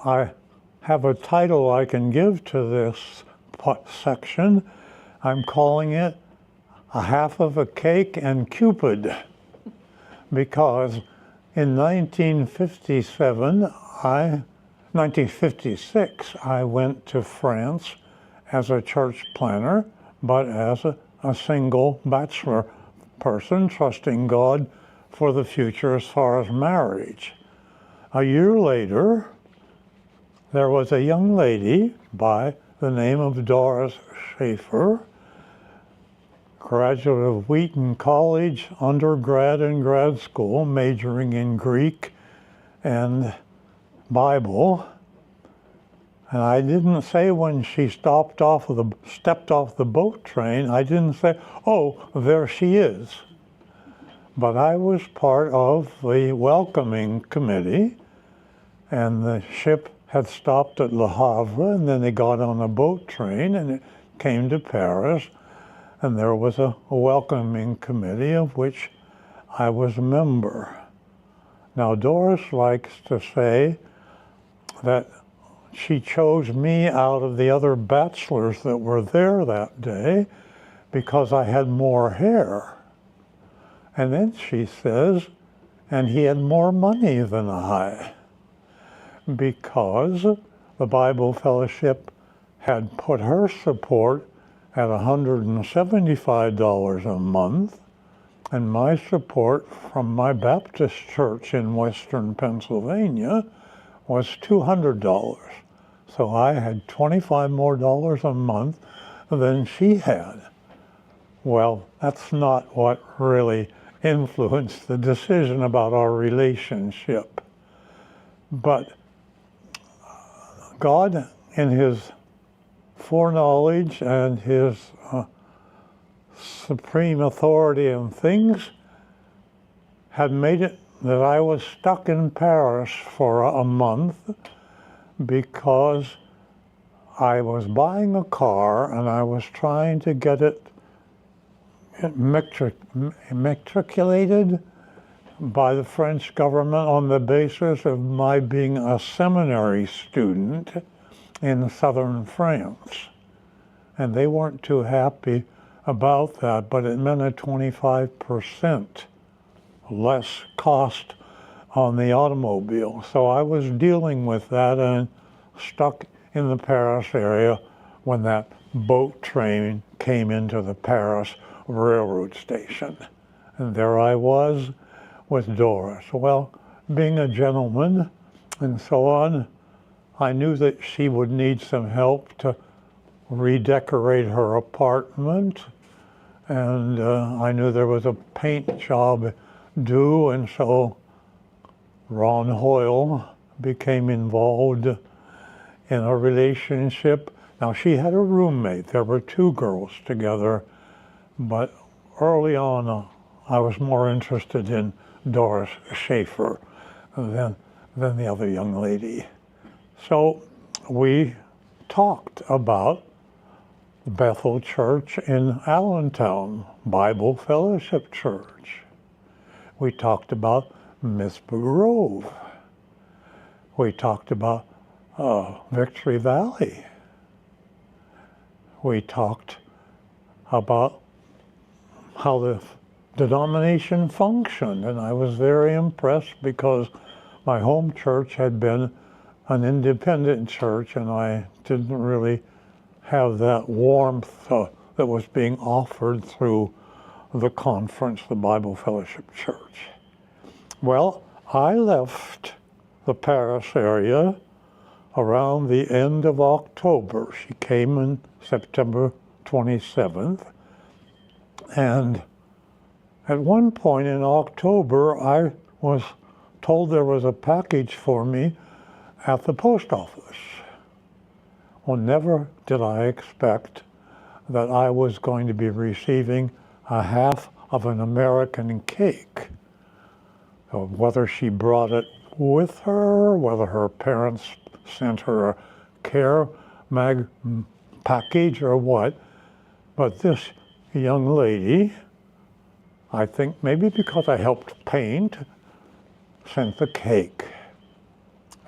I have a title I can give to this section. I'm calling it A Half of a Cake and Cupid, because in 1956, I went to France as a church planner, but as a single bachelor person, trusting God for the future as far as marriage. A year later, there was a young lady by the name of Doris Schaefer, graduate of Wheaton College, undergrad and grad school, majoring in Greek and Bible. And I didn't say when she stepped off the boat train, I didn't say, oh, there she is. But I was part of the welcoming committee, and the ship had stopped at Le Havre, and then they got on a boat train and it came to Paris, and there was a welcoming committee of which I was a member. Now, Doris likes to say that she chose me out of the other bachelors that were there that day because I had more hair. And then she says, and he had more money than I, because the Bible Fellowship had put her support at $175 a month, and my support from my Baptist church in Western Pennsylvania was $200. So I had $25 more a month than she had. Well, that's not what really influenced the decision about our relationship. But God, in his foreknowledge and his supreme authority in things, had made it that I was stuck in Paris for a month because I was buying a car and I was trying to get it matriculated by the French government on the basis of my being a seminary student in southern France. And they weren't too happy about that, but it meant a 25% less cost on the automobile. So I was dealing with that and stuck in the Paris area when that boat train came into the Paris railroad station. And there I was with Doris. Well, being a gentleman and so on, I knew that she would need some help to redecorate her apartment, and I knew there was a paint job due, and so Ron Hoyle became involved in a relationship. Now, she had a roommate. There were two girls together, but early on I was more interested in Doris Schaefer than the other young lady. So we talked about Bethel Church in Allentown, Bible Fellowship Church. We talked about Mispa Grove. We talked about Victory Valley. We talked about how the denomination functioned, and I was very impressed because my home church had been an independent church, and I didn't really have that warmth that was being offered through the conference, the Bible Fellowship Church. Well, I left the Paris area around the end of October. She came in September 27th, and at one point in October, I was told there was a package for me at the post office. Well, never did I expect that I was going to be receiving a half of an American cake. So whether she brought it with her, whether her parents sent her a care package or what, but this young lady, I think maybe because I helped paint, sent the cake.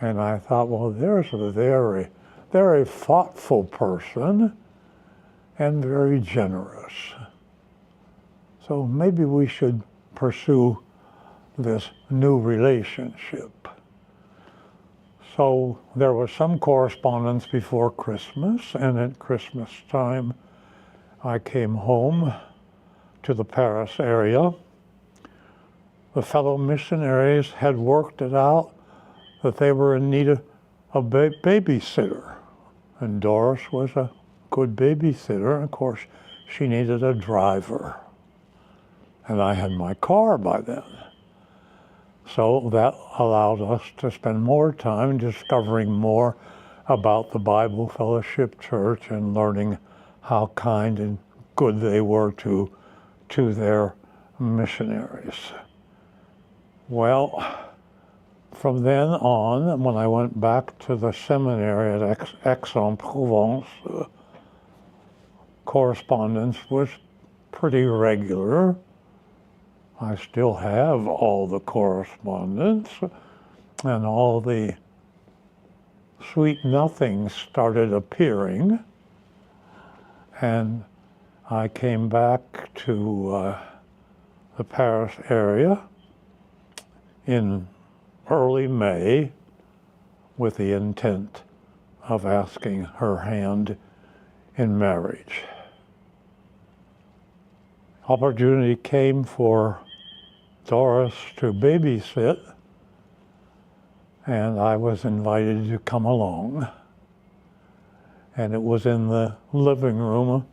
And I thought, well, there's a very, very thoughtful person and very generous. So maybe we should pursue this new relationship. So there was some correspondence before Christmas, and at Christmas time, I came home to the Paris area. The fellow missionaries had worked it out that they were in need of a babysitter. And Doris was a good babysitter, and of course, she needed a driver. And I had my car by then. So that allowed us to spend more time discovering more about the Bible Fellowship Church and learning how kind and good they were to their missionaries. Well, from then on, when I went back to the seminary at Aix-en-Provence, correspondence was pretty regular. I still have all the correspondence, and all the sweet nothings started appearing. And I came back to the Paris area in early May with the intent of asking her hand in marriage. Opportunity came for Doris to babysit, and I was invited to come along. And it was in the living room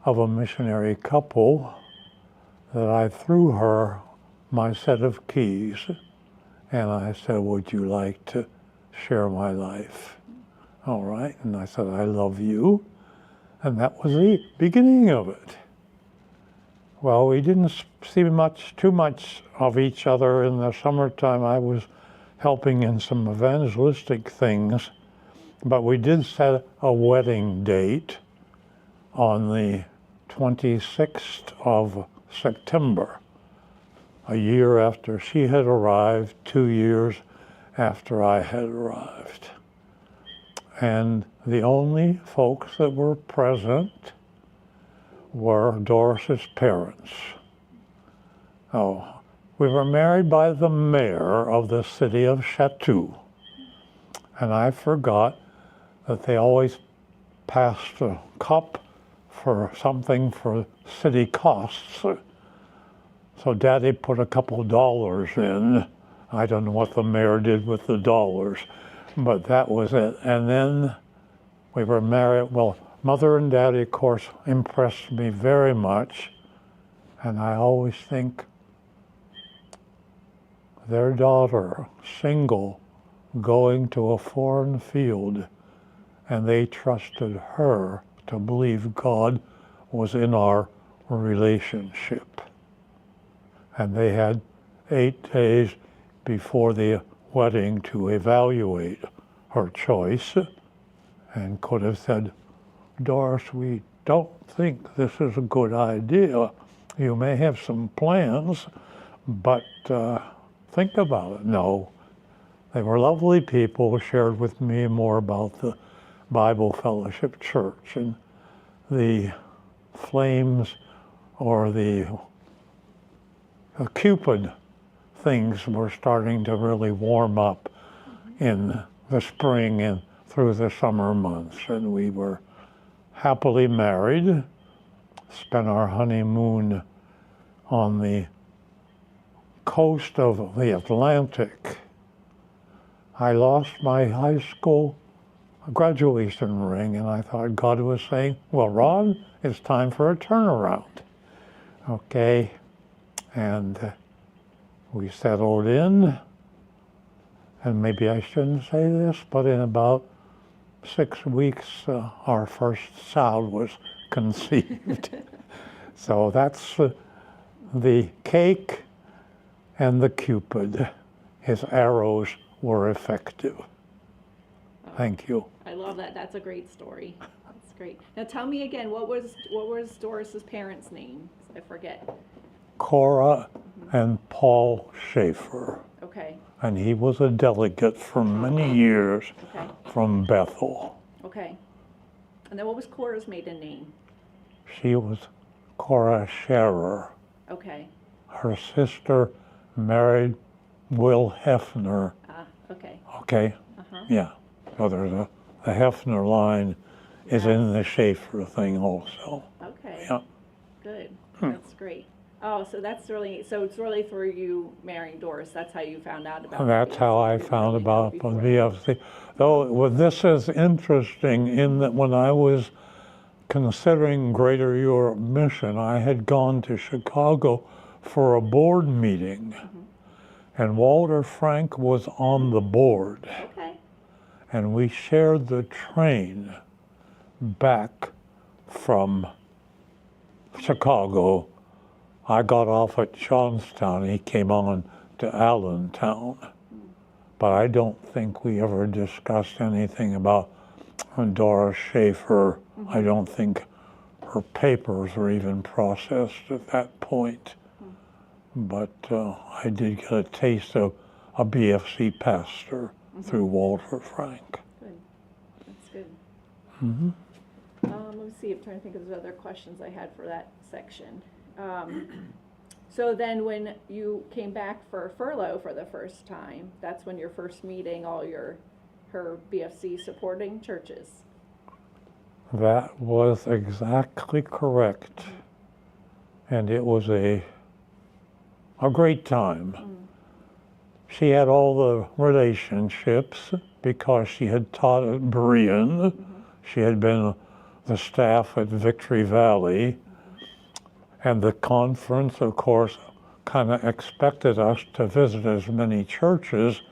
of a missionary couple that I threw her my set of keys, and I said, would you like to share my life? All right, and I said, I love you, and that was the beginning of it. Well, we didn't see too much of each other in the summertime. I was helping in some evangelistic things, but we did set a wedding date on the 26th of September, a year after she had arrived, 2 years after I had arrived. And the only folks that were present were Doris's parents. Oh, we were married by the mayor of the city of Chateau. And I forgot that they always passed a cup for something for city costs. So Daddy put a couple dollars in. I don't know what the mayor did with the dollars, but that was it. And then we were married. Well, Mother and Daddy, of course, impressed me very much. And I always think their daughter, single, going to a foreign field, and they trusted her to believe God was in our relationship. And they had 8 days before the wedding to evaluate her choice, and could have said, Doris, we don't think this is a good idea. You may have some plans, but think about it. No, they were lovely people, shared with me more about the Bible Fellowship Church, and the flames or the Cupid things were starting to really warm up in the spring and through the summer months, and we were happily married, spent our honeymoon on the coast of the Atlantic. I lost my high school graduation ring, and I thought God was saying, well, Ron, it's time for a turnaround. Okay, and we settled in, and maybe I shouldn't say this, but in about 6 weeks, our first child was conceived. So that's the cake and the Cupid. His arrows were effective. Thank you. I love that. That's a great story. That's great. Now tell me again, what was Doris's parents' name? I forget. Cora and Paul Schaefer. Okay. and he was a delegate for many years Okay. from Bethel. Okay. And then what was Cora's maiden name? She was Cora Scherer. Okay. Her sister married Will Hefner. Ah, okay. Okay? Uh-huh. Yeah. So there's the Hefner line is in the Schaefer thing also. Okay. Yeah. Good. That's great. Oh, so that's really, so it's really through you marrying Doris. That's how you found out about That's how I BFC. found Really about the before. BFC. Though well, this is interesting in that when I was considering Greater Europe Mission, I had gone to Chicago for a board meeting, and Walter Frank was on the board, Okay. and we shared the train back from Chicago. I got off at Johnstown, he came on to Allentown, but I don't think we ever discussed anything about Doris Schaefer. I don't think her papers were even processed at that point. But I did get a taste of a BFC pastor through Walter Frank. Good. That's good. Mm-hmm. Let me see. I'm trying to think of the other questions I had for that section. So then when you came back for furlough for the first time, that's when you're first meeting all her BFC supporting churches. That was exactly correct. And it was a great time. She had all the relationships because she had taught at Bryan. She had been the staff at Victory Valley. And the conference, of course, kind of expected us to visit as many churches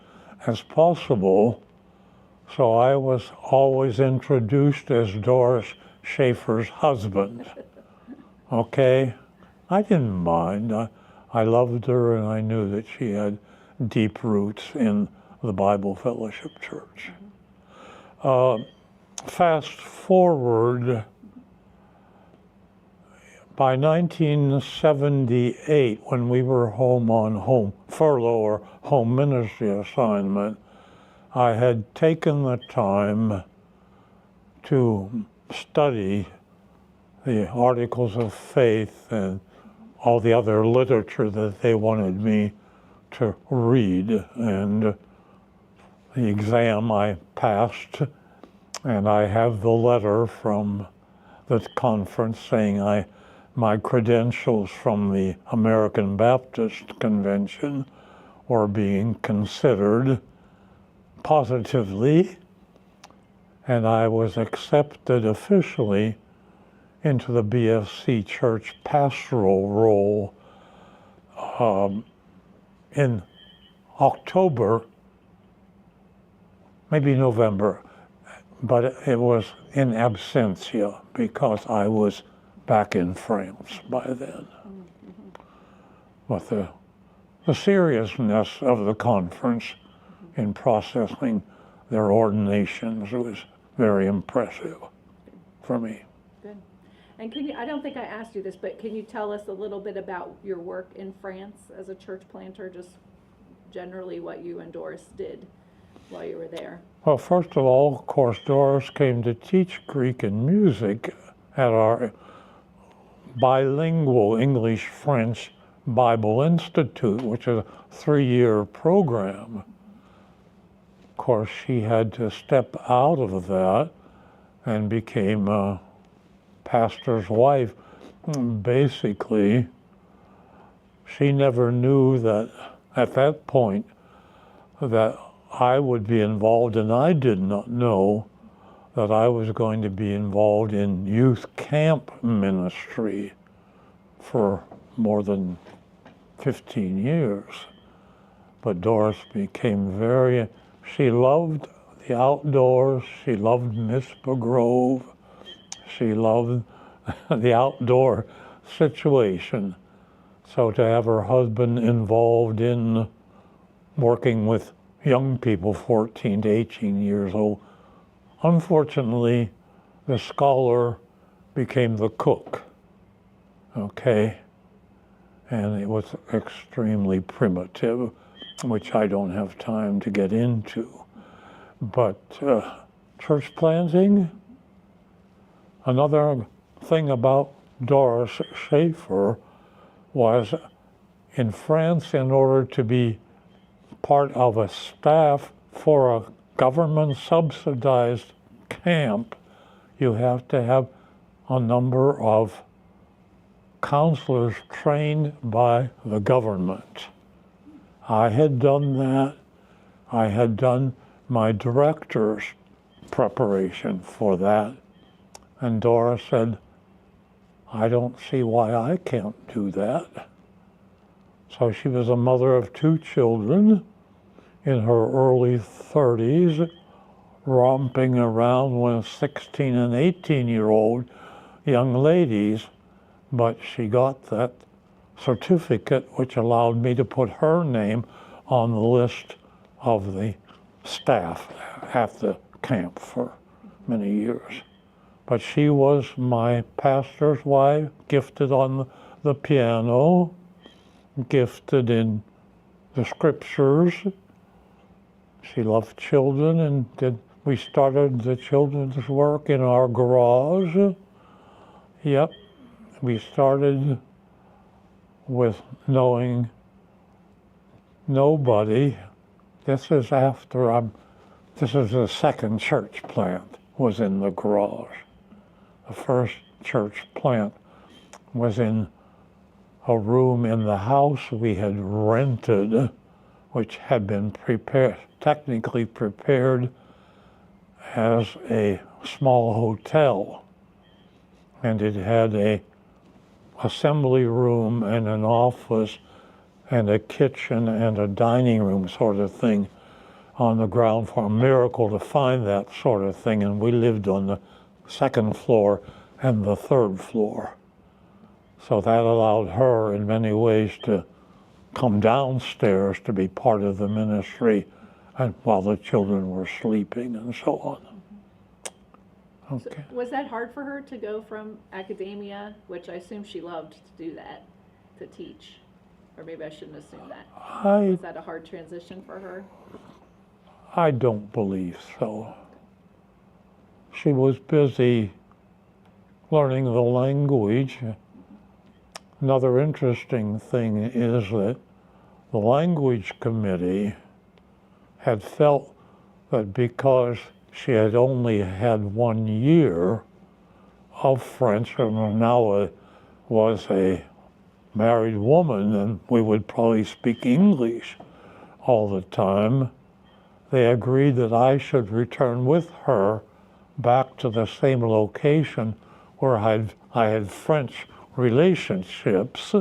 as possible. So I was always introduced as Doris Schaefer's husband. Okay? I didn't mind. I loved her, and I knew that she had deep roots in the Bible Fellowship Church. Fast forward, by 1978, when we were home on home furlough or home ministry assignment, I had taken the time to study the articles of faith and all the other literature that they wanted me to read. And the exam I passed, and I have the letter from the conference saying my credentials from the American Baptist Convention were being considered positively, and I was accepted officially into the BFC church pastoral role in October, maybe November, but it was in absentia because I was back in France by then. But the seriousness of the conference in processing their ordinations was very impressive for me. Good. And can you, I don't think I asked you this, but can you tell us a little bit about your work in France as a church planter, just generally what you and Doris did while you were there? Well, first of all, of course, Doris came to teach Greek and music at our bilingual English-French Bible Institute, which is a 3-year program. Of course, she had to step out of that and became a pastor's wife. Basically, she never knew that at that point that I would be involved, and I did not know that I was going to be involved in youth camp ministry for more than 15 years. But Doris became she loved the outdoors, she loved Mispa Grove, she loved the outdoor situation. So to have her husband involved in working with young people, 14 to 18 years old, unfortunately, the scholar became the cook, okay? And it was extremely primitive. which I don't have time to get into. But church planting, another thing about Doris Schaefer was in France, in order to be part of a staff for a government subsidized camp, you have to have a number of counselors trained by the government. I had done that. I had done my director's preparation for that. And Doris said, I don't see why I can't do that. So she was a mother of 2 children in her early 30s, romping around with 16 and 18-year-old young ladies, but she got that certificate which allowed me to put her name on the list of the staff at the camp for many years. But she was my pastor's wife, gifted on the piano, gifted in the scriptures. She loved children, and we started the children's work in our garage. Yep, we started with knowing nobody. This is the second church plant was in the garage. The first church plant was in a room in the house we had rented, which had been technically prepared as a small hotel. And it had a assembly room and an office and a kitchen and a dining room sort of thing on the ground floor. A miracle to find that sort of thing, and we lived on the 2nd floor and the 3rd floor. So that allowed her in many ways to come downstairs to be part of the ministry, and while the children were sleeping and so on. Okay. So was that hard for her to go from academia, which I assume she loved to do that, to teach? Or maybe I shouldn't assume that. Was that a hard transition for her? I don't believe so. She was busy learning the language. Another interesting thing is that the language committee had felt that because she had only had 1 year of French and now was a married woman, and we would probably speak English all the time, they agreed that I should return with her back to the same location where I had French relationships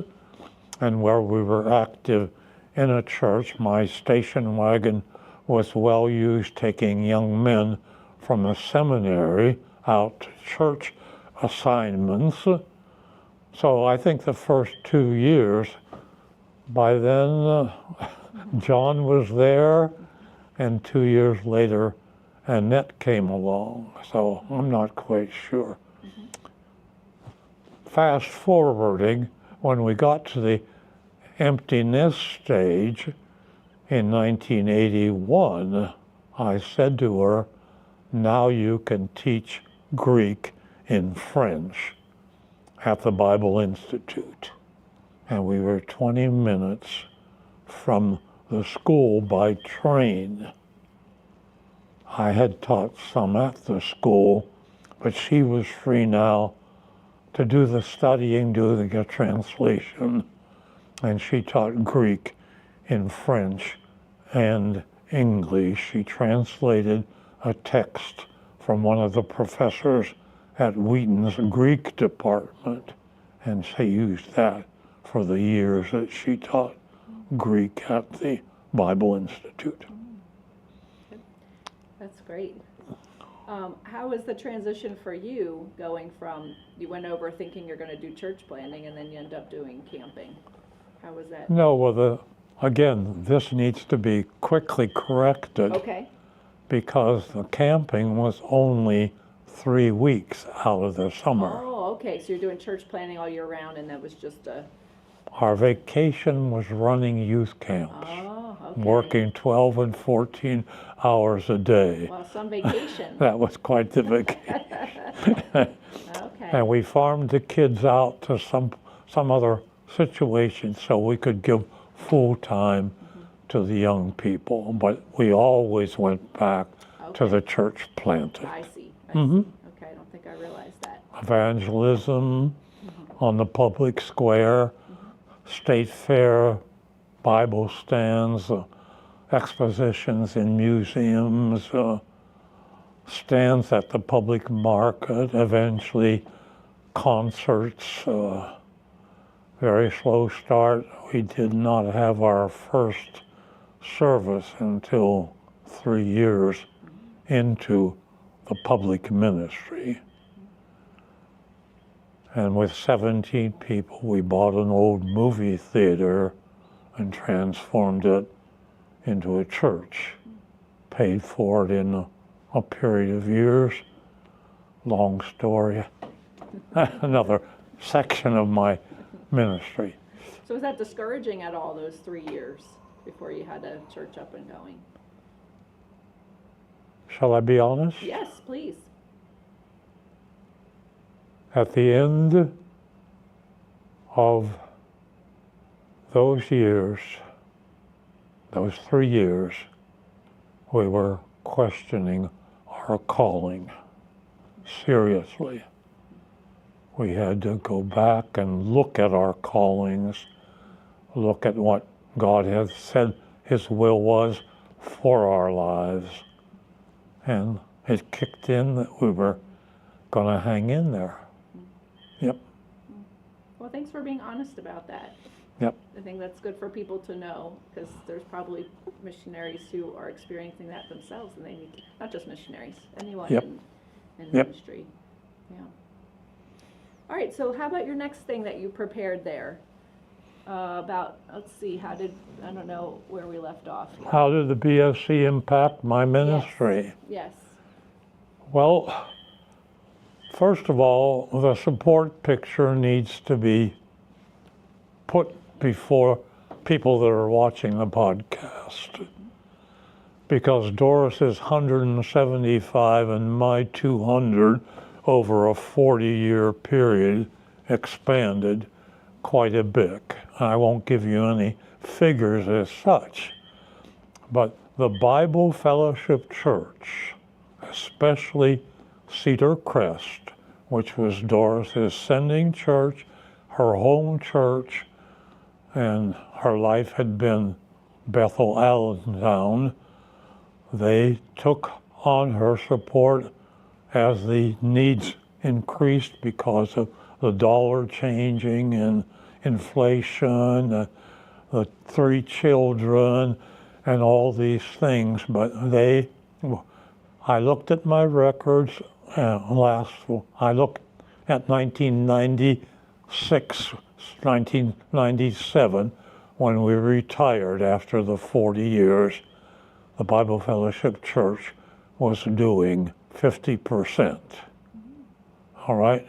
and where we were active in a church. My station wagon was well used, taking young men from the seminary out to church assignments. So I think the first 2 years, by then John was there, and 2 years later Annette came along, so I'm not quite sure. Fast forwarding, when we got to the empty nest stage in 1981, I said to her, now you can teach Greek in French at the Bible Institute. And we were 20 minutes from the school by train. I had taught some at the school, but she was free now to do the studying, do the translation, and she taught Greek in French and English. She translated a text from one of the professors at Wheaton's Greek department, and she used that for the years that she taught Greek at the Bible Institute. That's great. How was the transition for you going from, you went over thinking you're going to do church planting and then you end up doing camping? How was that? No, well, again, this needs to be quickly corrected. Okay. Because the camping was only 3 weeks out of the summer. Oh, okay, so you're doing church planting all year round, and that was just a... Our vacation was running youth camps. Oh, Okay. working 12 and 14 hours a day. Well, some vacation. That was quite the vacation. Okay. And we farmed the kids out to some other situation so we could give full time to the young people. But we always went back to Okay. the church planting. I see. I Mhm. see. Okay, I don't think I realized that. Evangelism on the public square, state fair, Bible stands, expositions in museums, stands at the public market, eventually concerts, very slow start. We did not have our first service until 3 years into the public ministry. And with 17 people, we bought an old movie theater and transformed it into a church. Paid for it in a period of years. Long story. Another section of my ministry. So was that discouraging at all, those 3 years before you had a church up and going? Shall I be honest? Yes, please. At the end of those years, those 3 years, we were questioning our calling seriously. We had to go back and look at our callings, look at what God had said His will was for our lives. And it kicked in that we were going to hang in there. Yep. Well, thanks for being honest about that. Yep. I think that's good for people to know, because there's probably missionaries who are experiencing that themselves, and they need to, not just missionaries, anyone Yep. in Yep. ministry. Yeah. All right, so how about your next thing that you prepared there? Let's see, I don't know where we left off. How did the BFC impact my ministry? Yes. Well, first of all, the support picture needs to be put before people that are watching the podcast. Because Doris is 175 and my 200 over a 40-year period expanded quite a bit. I won't give you any figures as such, but the Bible Fellowship Church, especially Cedar Crest, which was Doris's sending church, her home church, and her life had been Bethel, Allentown. They took on her support as the needs increased because of the dollar changing and inflation, the 3 children, and all these things. But I looked at my records I looked at 1996, 1997, when we retired after the 40 years. The Bible Fellowship Church was doing 50%. All right?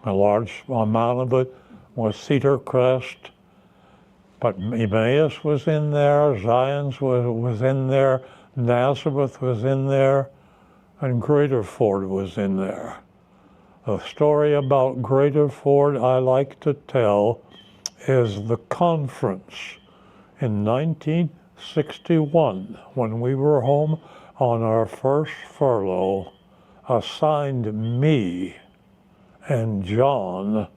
A large amount of it was Cedar Crest, but Emmaus was in there, Zion's was in there, Nazareth was in there, and Graterford was in there. The story about Graterford I like to tell is the conference in 1961, when we were home on our first furlough, assigned me and John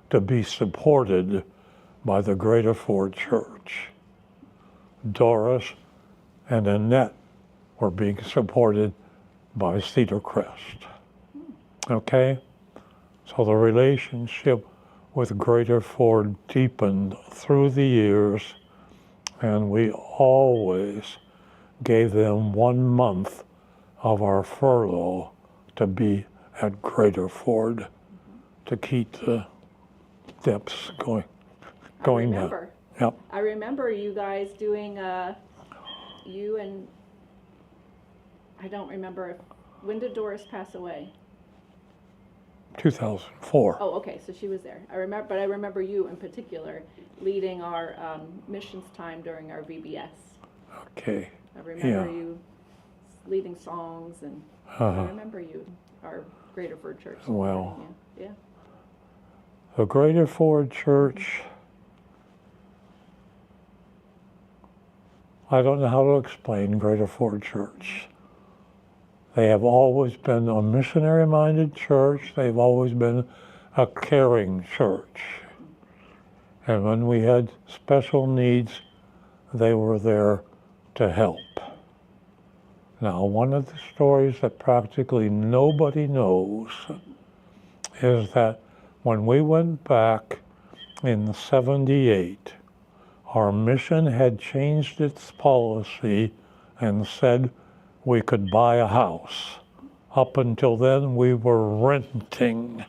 to be supported by the Graterford Church. Doris and Annette were being supported by Cedar Crest. Okay? So the relationship with Graterford deepened through the years, and we always gave them 1 month of our furlough to be at Graterford to keep the depths going I remember. down. Yep. I remember you guys doing, you and, I don't remember, when did Doris pass away? 2004. Oh, okay, so she was there. I remember you in particular leading our missions time during our VBS. Okay. I remember you leading songs, and I remember you, our Graterford church. Well, yeah. The Graterford church, I don't know how to explain Graterford church. They have always been a missionary-minded church. They've always been a caring church. And when we had special needs, they were there to help. Now, one of the stories that practically nobody knows is that when we went back in '78, our mission had changed its policy and said we could buy a house. Up until then, we were renting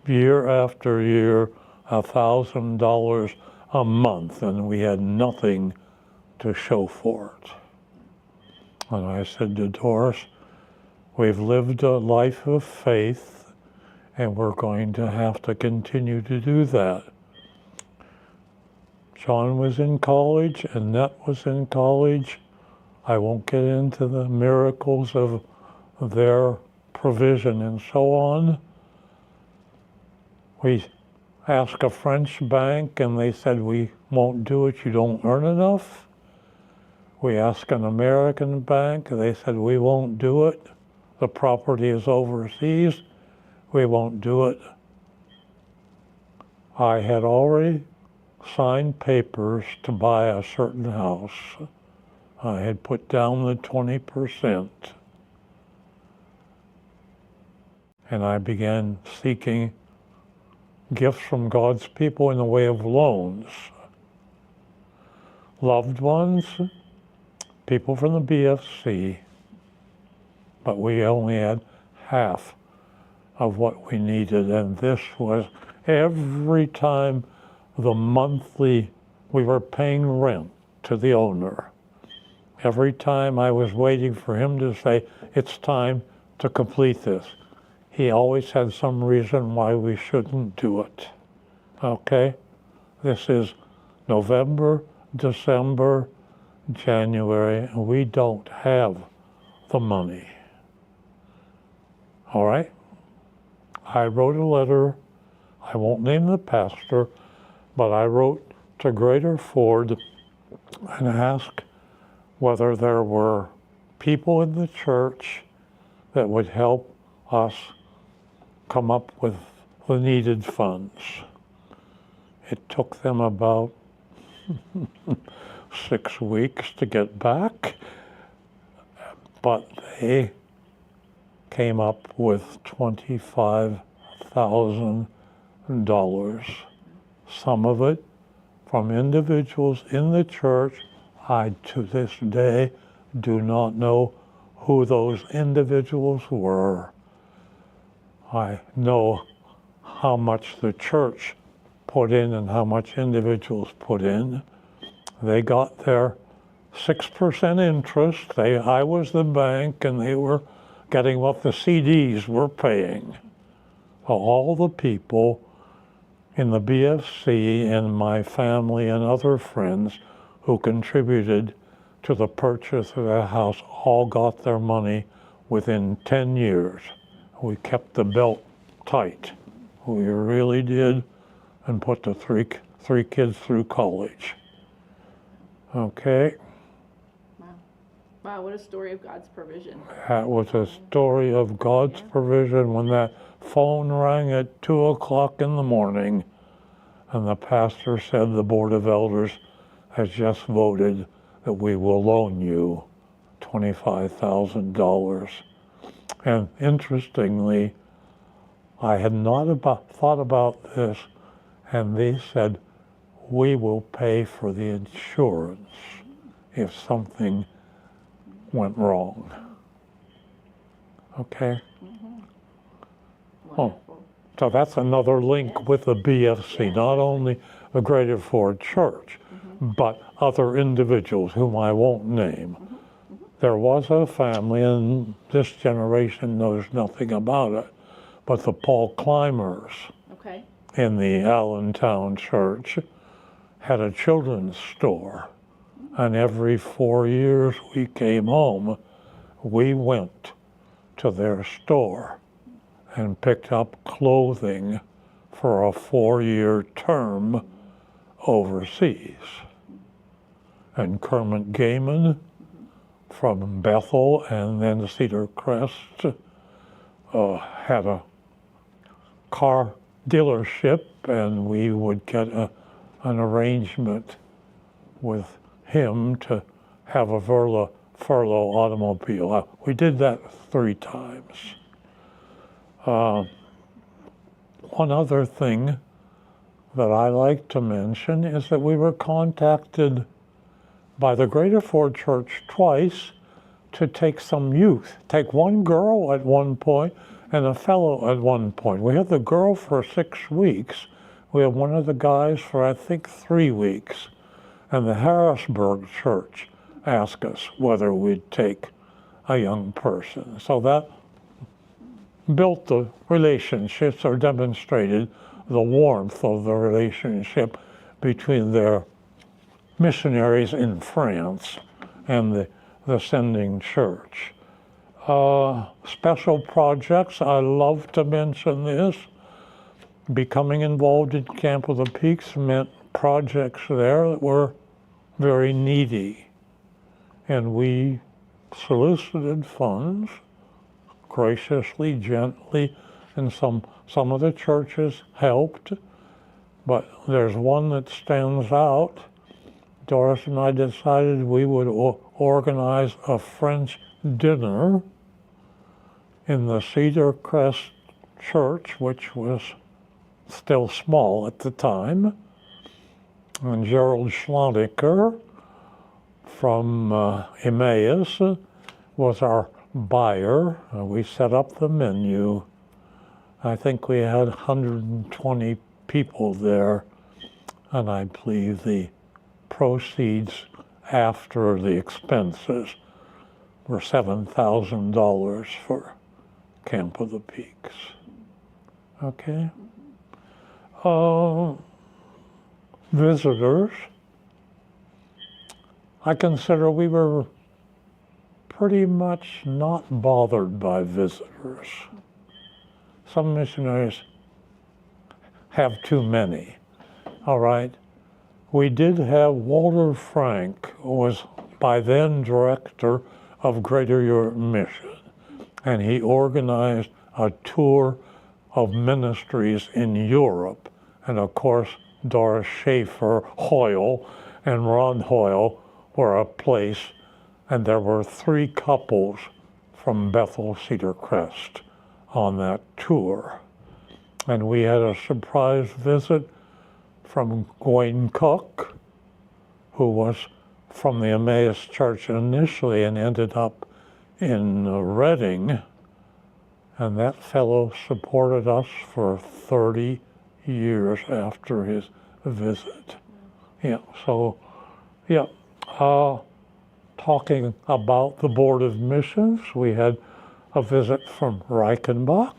year after year, $1,000 a month, and we had nothing to show for it. And I said to Doris, we've lived a life of faith, and we're going to have to continue to do that. John was in college, Annette was in college. I won't get into the miracles of their provision and so on. We asked a French bank, and they said, we won't do it, you don't earn enough. We asked an American bank, they said, we won't do it. The property is overseas, we won't do it. I had already signed papers to buy a certain house. I had put down the 20%. And I began seeking gifts from God's people in the way of loans. Loved ones, people from the BFC, but we only had half of what we needed, and this was every time we were paying rent to the owner. Every time I was waiting for him to say, it's time to complete this, he always had some reason why we shouldn't do it. Okay? This is November, December, January, and we don't have the money. All right? I wrote a letter. I won't name the pastor, but I wrote to Graterford and asked whether there were people in the church that would help us come up with the needed funds. It took them about 6 weeks to get back, but they came up with $25,000. Some of it from individuals in the church. I, to this day, do not know who those individuals were. I know how much the church put in and how much individuals put in. They got their 6% interest. I was the bank, and they were getting what the CDs were paying. All the people in the BFC and my family and other friends who contributed to the purchase of the house all got their money within 10 years. We kept the belt tight. We really did, and put the three kids through college. Okay? Wow, what a story of God's provision. That was a story of God's provision when that phone rang at 2 o'clock in the morning, and the pastor said the Board of Elders has just voted that we will loan you $25,000. And interestingly, I had not thought about this, and they said, we will pay for the insurance if something went wrong. Okay? Oh, so that's another link with the BFC, not only the Graterford Church, but other individuals whom I won't name. There was a family, and this generation knows nothing about it, but the Paul Clymers in the Allentown church had a children's store, And every 4 years we came home, we went to their store and picked up clothing for a 4-year term overseas. And Kermit Gehman from Bethel and then Cedar Crest had a car dealership, and we would get an arrangement with him to have a furlough automobile. We did that 3 times. One other thing that I like to mention is that we were contacted by the Graterford Church twice to take some youth, take one girl at one point and a fellow at one point. We had the girl for 6 weeks. We had one of the guys for, I think, 3 weeks. And the Harrisburg Church asked us whether we'd take a young person. So that built the relationships, or demonstrated the warmth of the relationship between their missionaries in France and the sending church. Special projects, I love to mention this. Becoming involved in Camp of the Peaks meant projects there that were very needy. And we solicited funds graciously, gently, and some of the churches helped. But there's one that stands out. Doris and I decided we would organize a French dinner in the Cedar Crest Church, which was still small at the time. And Gerald Schlonecker from Emmaus was our buyer. We set up the menu. I think we had 120 people there, and I believe the proceeds after the expenses were $7,000 for Camp of the Peaks. Okay? Visitors. I consider we were pretty much not bothered by visitors. Some missionaries have too many, all right? We did have Walter Frank, who was by then director of Greater Europe Mission, and he organized a tour of ministries in Europe. And of course, Doris Hoyle and Ron Hoyle were a place, and there were 3 couples from Bethel, Cedar Crest on that tour. And we had a surprise visit from Koch, who was from the Emmaus Church initially and ended up in Reading. And that fellow supported us for 30 years after his visit. Yeah, so, yeah. Talking about the Board of Missions, we had a visit from Reichenbach,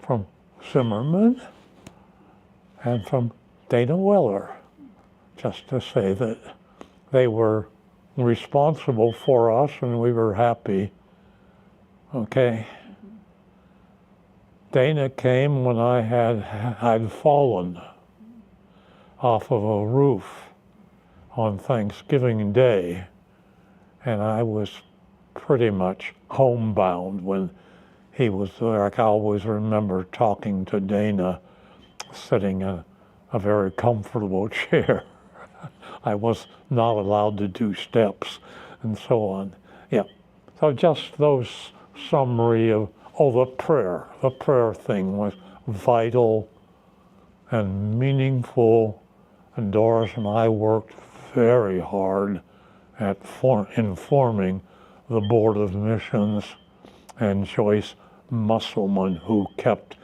from Zimmerman, and from Dana Weller, just to say that they were responsible for us and we were happy. Okay. Dana came when I'd fallen off of a roof on Thanksgiving Day, and I was pretty much homebound when he was there. I can always remember talking to Dana, sitting in a very comfortable chair. I was not allowed to do steps and so on. Yeah, so just those summary of, the prayer thing was vital and meaningful, and Doris and I worked very hard at informing the Board of Missions and Joyce Musselman, who kept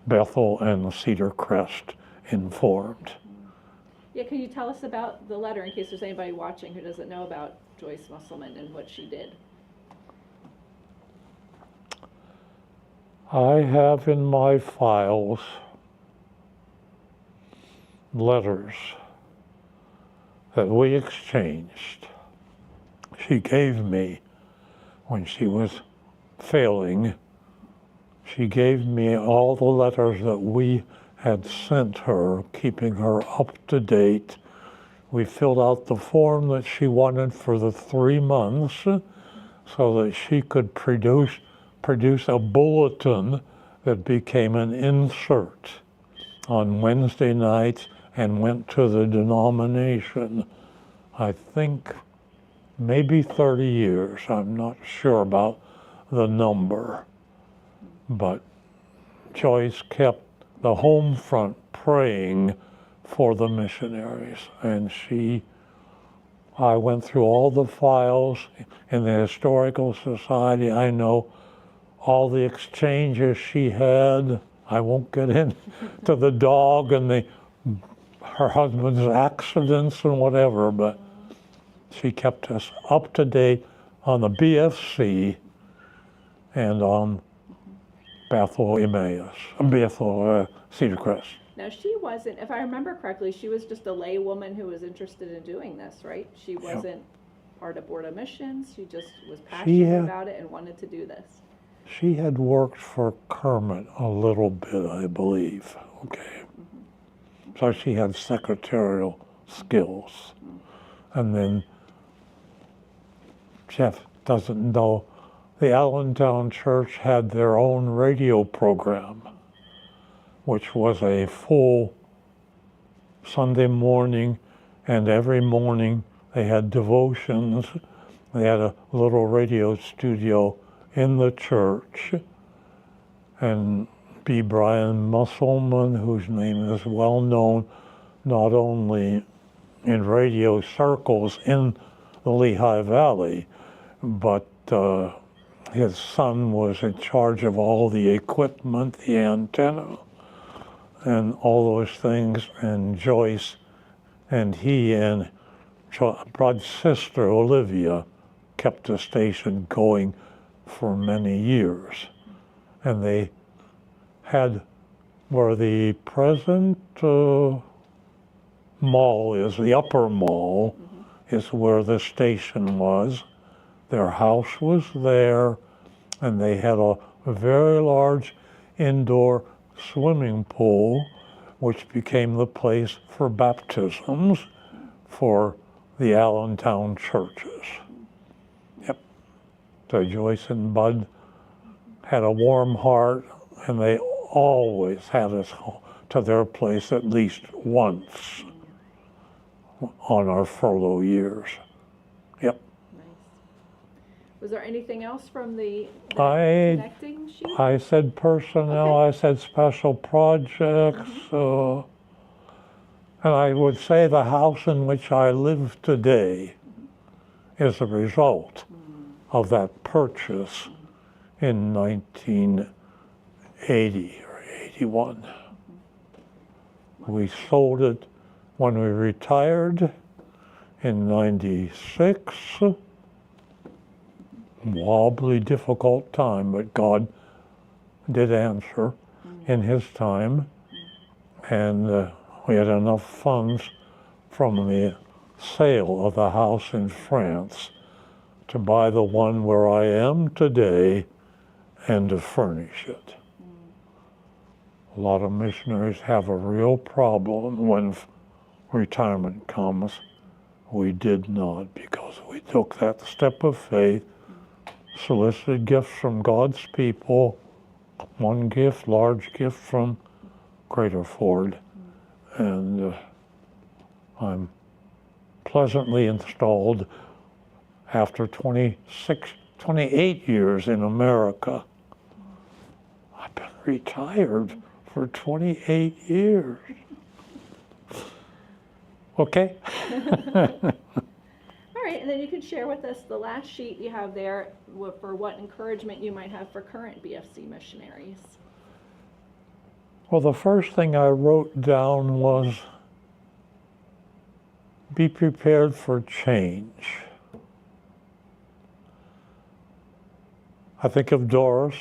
Bethel and Cedar Crest informed. Yeah, can you tell us about the letter in case there's anybody watching who doesn't know about Joyce Musselman and what she did? I have in my files letters that we exchanged. She gave me, when she was failing, she gave me all the letters that we had sent her, keeping her up to date. We filled out the form that she wanted for the 3 months so that she could produce a bulletin that became an insert on Wednesday nights and went to the denomination, I think maybe 30 years. I'm not sure about the number. But Joyce kept the home front praying for the missionaries. And I went through all the files in the Historical Society. I know all the exchanges she had. I won't get into the dog and her husband's accidents and whatever, but she kept us up to date on the BFC and on Bethel Cedar Crest. Now, she wasn't, if I remember correctly, she was just a lay woman who was interested in doing this, right? She wasn't part of Board of Missions. She just was passionate about it and wanted to do this. She had worked for Kermit a little bit, I believe. Okay. So she had secretarial skills. And then Jeff doesn't know, the Allentown church had their own radio program, which was a full Sunday morning, and every morning they had devotions. They had a little radio studio in the church, and Bryan Musselman, whose name is well known not only in radio circles in the Lehigh Valley, but his son was in charge of all the equipment, the antenna, and all those things, and Joyce and he and Brod's sister, Olivia, kept the station going for many years. And they had where the present mall is, the upper mall, is where the station was. Their house was there, and they had a very large indoor swimming pool, which became the place for baptisms for the Allentown churches. Yep. So Joyce and Bud had a warm heart, and they always had us to their place at least once on our furlough years. Yep. Nice. Was there anything else from the connecting sheet? I said personnel, I said special projects, and I would say the house in which I live today is a result of that purchase in 1980 or 81. We sold it when we retired in 96. Wobbly, difficult time, but God did answer in His time, and we had enough funds from the sale of the house in France to buy the one where I am today and to furnish it. A lot of missionaries have a real problem when retirement comes. We did not, because we took that step of faith, solicited gifts from God's people, one gift, large gift from Graterford, and I'm pleasantly installed after 28 years in America. I've been retired for 28 years. Okay? All right, and then you can share with us the last sheet you have there for what encouragement you might have for current BFC missionaries. Well, the first thing I wrote down was be prepared for change. I think of Doris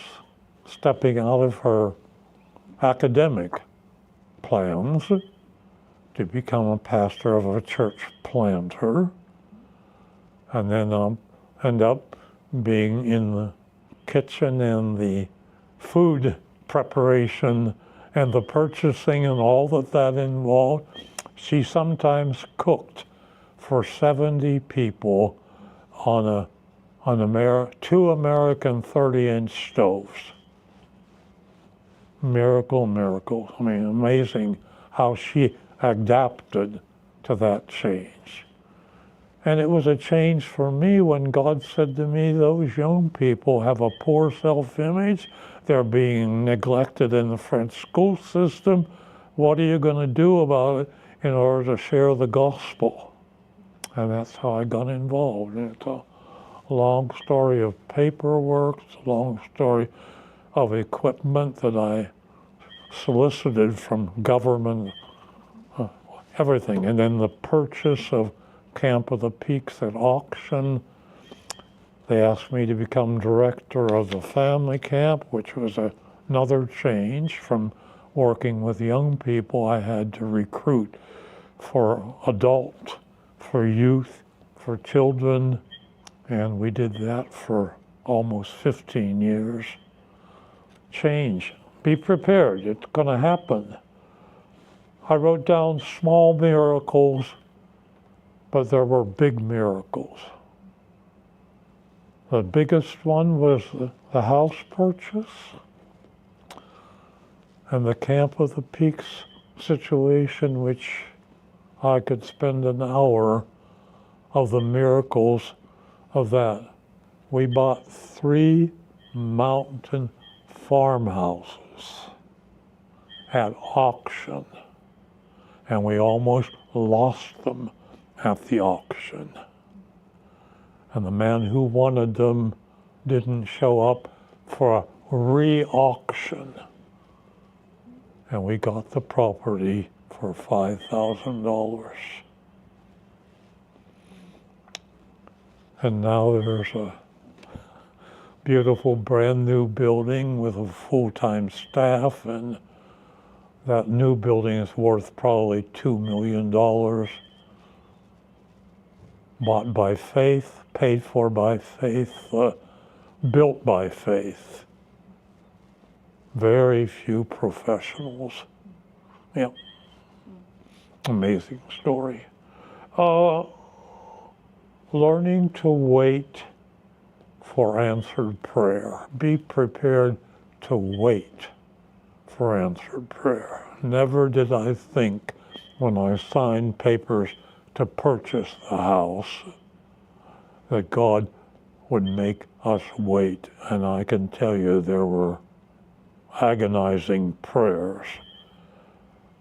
stepping out of her academic plans to become a pastor of a church planter, and then end up being in the kitchen and the food preparation and the purchasing and all that involved. She sometimes cooked for 70 people on two American 30-inch stoves. Miracle. I mean, amazing how she adapted to that change. And it was a change for me when God said to me, those young people have a poor self-image. They're being neglected in the French school system. What are you going to do about it in order to share the gospel? And that's how I got involved. And it's a long story of paperwork, it's a long story of equipment that I solicited from government, everything. And then the purchase of Camp of the Peaks at auction. They asked me to become director of the family camp, which was another change from working with young people. I had to recruit for adult, for youth, for children, and we did that for almost 15 years. Change. Be prepared. It's going to happen. I wrote down small miracles, but there were big miracles. The biggest one was the house purchase and the Camp of the Peaks situation, which I could spend an hour of the miracles of that. We bought 3 mountain farmhouses at auction, and we almost lost them at the auction. And the man who wanted them didn't show up for a re-auction. And we got the property for $5,000. And now there's a beautiful brand new building with a full-time staff, and that new building is worth probably $2 million. Bought by faith, paid for by faith, built by faith. Very few professionals. Yeah. Amazing story. Learning to wait for answered prayer. Be prepared to wait for answered prayer. Never did I think when I signed papers to purchase the house that God would make us wait. And I can tell you there were agonizing prayers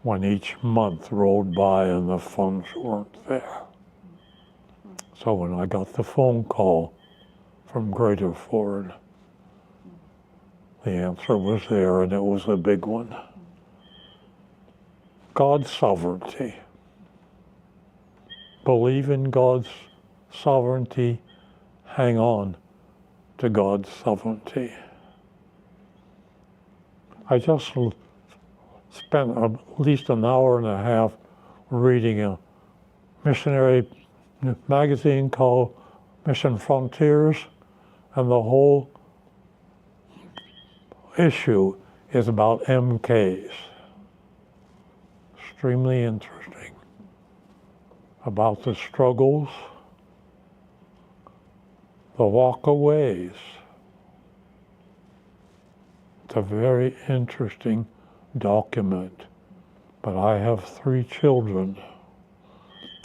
when each month rolled by and the funds weren't there. So when I got the phone call from Graterford, the answer was there, and it was a big one. God's sovereignty. Believe in God's sovereignty, hang on to God's sovereignty. I just spent at least an hour and a half reading a missionary magazine called Mission Frontiers, and the whole issue is about MKs. Extremely interesting. About the struggles, the walkaways. It's a very interesting document. But I have 3 children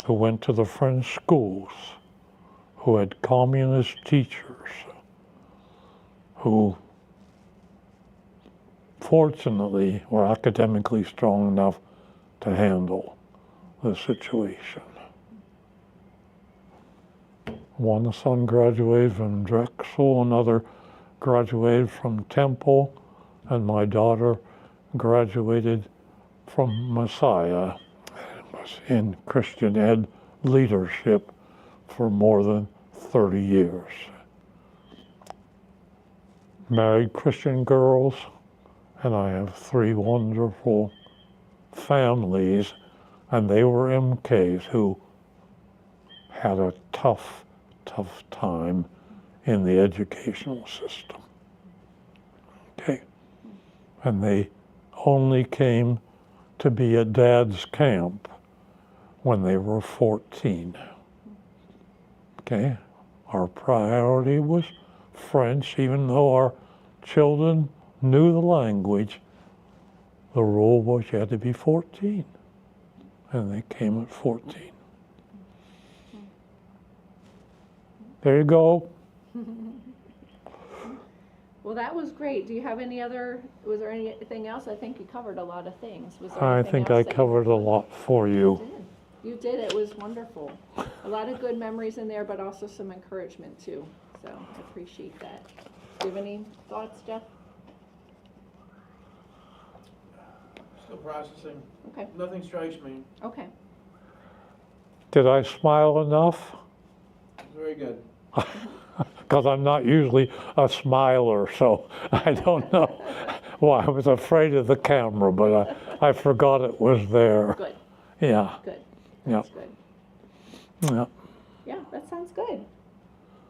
who went to the French schools, who had communist teachers, who fortunately were academically strong enough to handle the situation. One son graduated from Drexel, another graduated from Temple, and my daughter graduated from Messiah, was in Christian ed leadership for more than 30 years. Married Christian girls, and I have 3 wonderful families And they were MKs who had a tough time in the educational system. Okay? And they only came to be at Dad's camp when they were 14. Okay? Our priority was French, even though our children knew the language. The rule was you had to be 14. And they came at 14. There you go. Well, that was great. Do you have any other, was there anything else? I think you covered a lot of things. Was there I anything think else I that covered a lot for you. You did. It was wonderful. A lot of good memories in there, but also some encouragement too. So I appreciate that. Do you have any thoughts, Jeff? Still processing. Okay. Nothing strikes me. Okay. Did I smile enough? Very good. Because I'm not usually a smiler, so I don't know. Well, I was afraid of the camera, but I forgot it was there. Good. Yeah. Good. Yeah. That's good. Yeah. Yeah, that sounds good.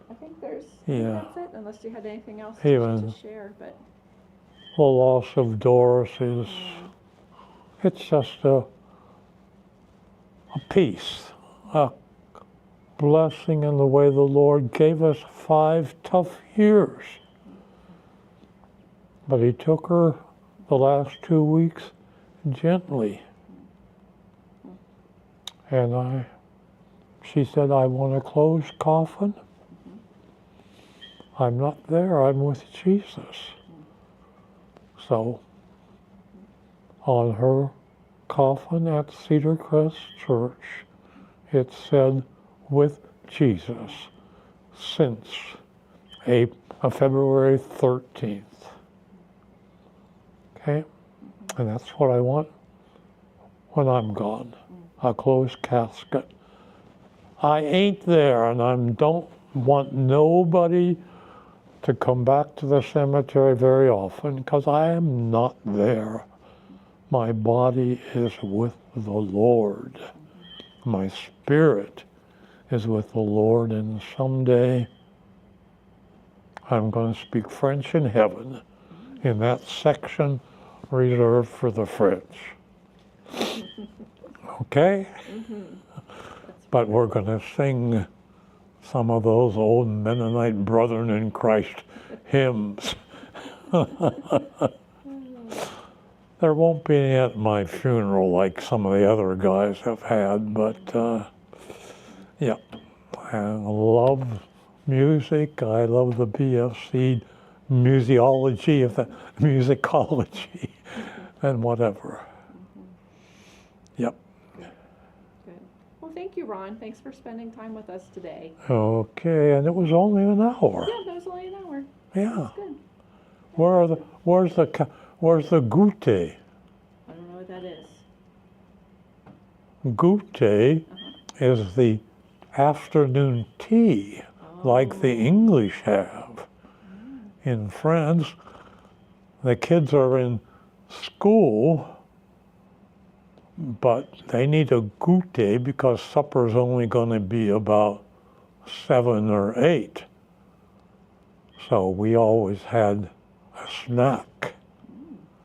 I think there's, Yeah. that's it, unless you had anything else Even- to share, but. The loss of Doris is, it's just a peace, a blessing in the way the Lord gave us 5 tough years. But he took her the last 2 weeks gently. And she said, I want a closed coffin. I'm not there, I'm with Jesus. So, on her coffin at Cedar Crest Church, it said, with Jesus, since February 13th. Okay? And that's what I want when I'm gone, a closed casket. I ain't there, and I don't want nobody to come back to the cemetery very often, because I am not there. My body is with the Lord. My spirit is with the Lord, and someday I'm going to speak French in heaven, in that section reserved for the French. Okay? But we're going to sing some of those old Mennonite Brethren in Christ hymns. There won't be any at my funeral like some of the other guys have had, but yeah. I love music. I love the BFC musicology, and whatever. Yep. Good. Well, thank you, Ron. Thanks for spending time with us today. Okay, and it was only an hour. Yeah, that was only an hour. Yeah. That's good. Where's the Goûter? I don't know what that is. Goûter is the afternoon tea, like the English have. In France, the kids are in school, but they need a goûter because supper's only going to be about 7 or 8. So we always had a snack.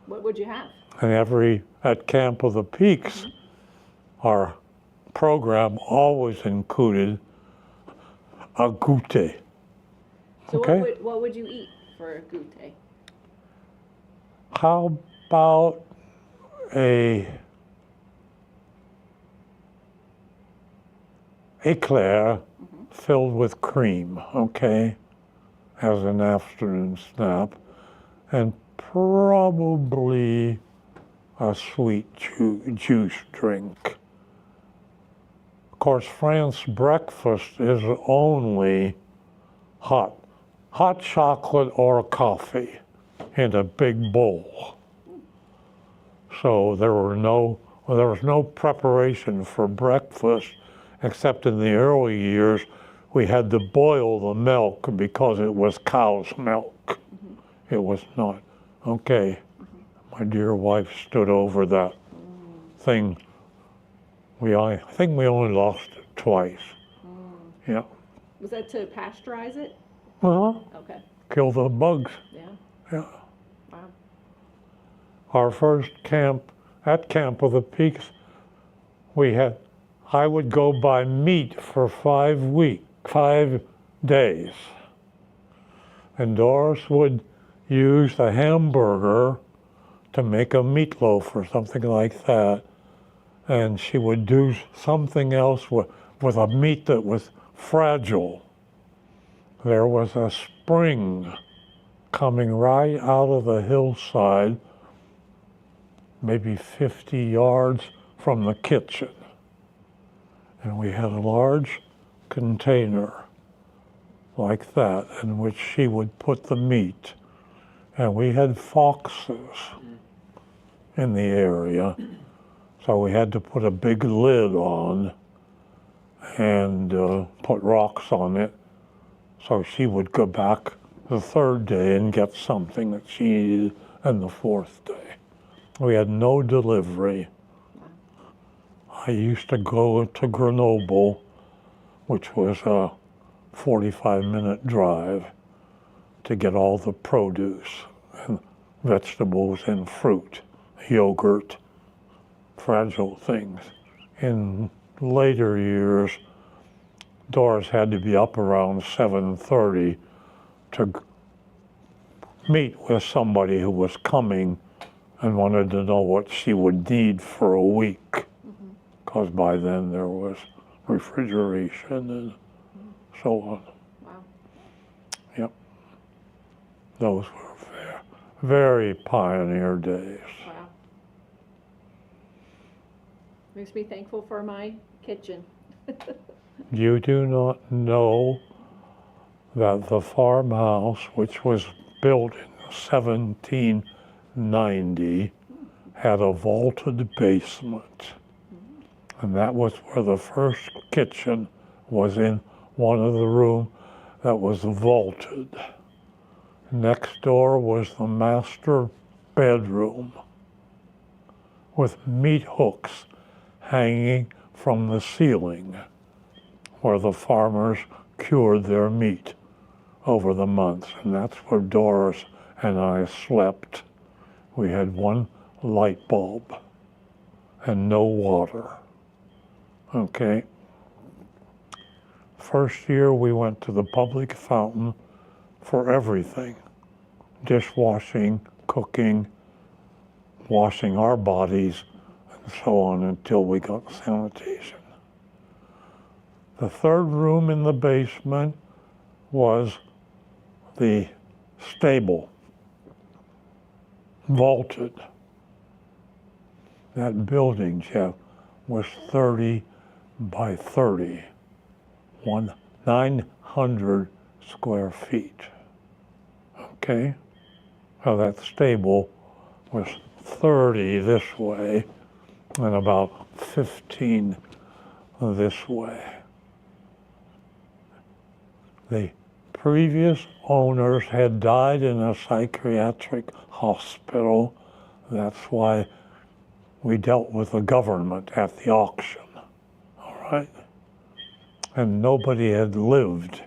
What would you have? And at Camp of the Peaks, our program always included a goûter. So Okay. what would you eat for a goûter? How about a eclair filled with cream, okay, as an afternoon snack, and probably a sweet juice drink. Of course, France breakfast is only hot chocolate or coffee in a big bowl. So there was no preparation for breakfast, except in the early years we had to boil the milk because it was cow's milk. It was not. Okay, my dear wife stood over that thing I think we only lost it twice. Yeah. Was that to pasteurize it? Okay, Kill the bugs. yeah, Yeah. wow. Our first camp, at Camp of the Peaks, I would go buy meat for 5 days. And Doris would use the hamburger to make a meatloaf or something like that. And she would do something else with a meat that was fragile. There was a spring coming right out of the hillside, maybe 50 yards from the kitchen. And we had a large container like that in which she would put the meat. And we had foxes in the area, so we had to put a big lid on and put rocks on it. So she would go back the third day and get something that she needed, and the fourth day. We had no delivery. I used to go to Grenoble, which was a 45-minute drive, to get all the produce and vegetables and fruit, yogurt, fragile things. In later years, Doris had to be up around 7:30 to meet with somebody who was coming and wanted to know what she would need for a week, because by then there was refrigeration and so on. Wow. Yep. Those were very pioneer days. Wow. Makes me thankful for my kitchen. You do not know that the farmhouse, which was built in 1790, had a vaulted basement. And that was where the first kitchen was, in one of the rooms that was vaulted. Next door was the master bedroom with meat hooks hanging from the ceiling, where the farmers cured their meat over the months. And that's where Doris and I slept. We had one light bulb and no water. Okay. First year we went to the public fountain for everything. Dishwashing, cooking, washing our bodies, and so on, until we got sanitation. The third room in the basement was the stable, vaulted. That building, Jeff, was 30 by 30, 900 square feet. Okay? Now that stable was 30 this way and about 15 this way. The previous owners had died in a psychiatric hospital. That's why we dealt with the government at the auction, all right? And nobody had lived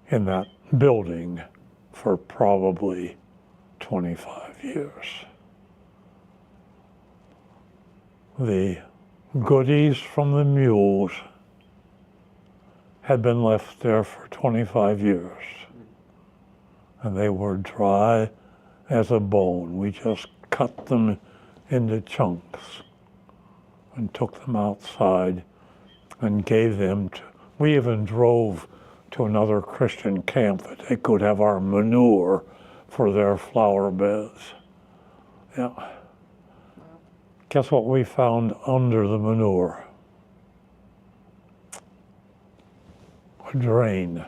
in that building for probably 25 years. The goodies from the Mules had been left there for 25 years. And they were dry as a bone. We just cut them into chunks and took them outside and gave them to, we even drove to another Christian camp that they could have our manure for their flower beds. Yeah. Guess what we found under the manure? A drain.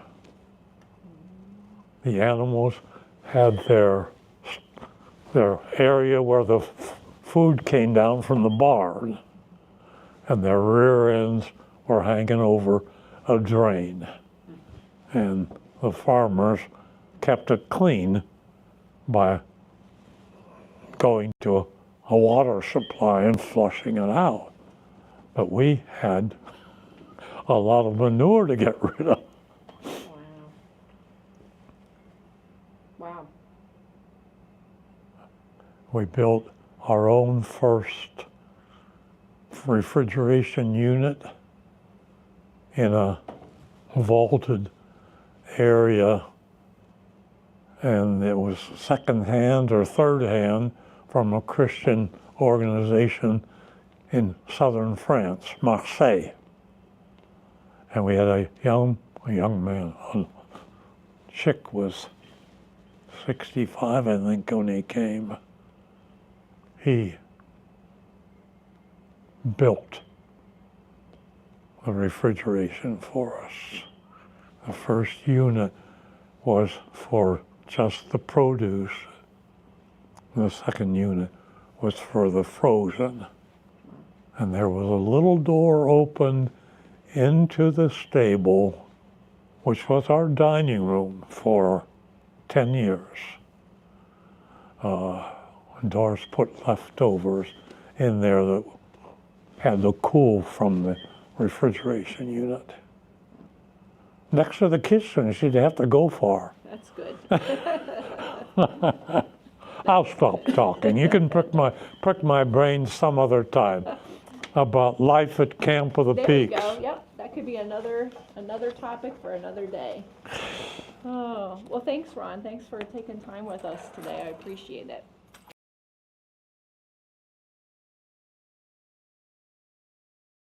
The animals had their area where the food came down from the barn, and their rear ends were hanging over a drain. And the farmers kept it clean by going to a water supply and flushing it out. But we had a lot of manure to get rid of. Wow. Wow. We built our own first refrigeration unit in a vaulted area, and it was second-hand or third-hand from a Christian organization in southern France, Marseille. And we had a young man, chick was 65, I think, when he came. He built the refrigeration for us. The first unit was for just the produce. The second unit was for the frozen. And there was a little door opened into the stable, which was our dining room for 10 years. Doris put leftovers in there that had the cool from the refrigeration unit. Next to the kitchen, she'd have to go far. That's good. I'll stop talking. You can prick my brain some other time about life at Camp of the There you Peaks. go. Yep, that could be another topic for another day. Oh, well, thanks, Ron. Thanks for taking time with us today. I appreciate it.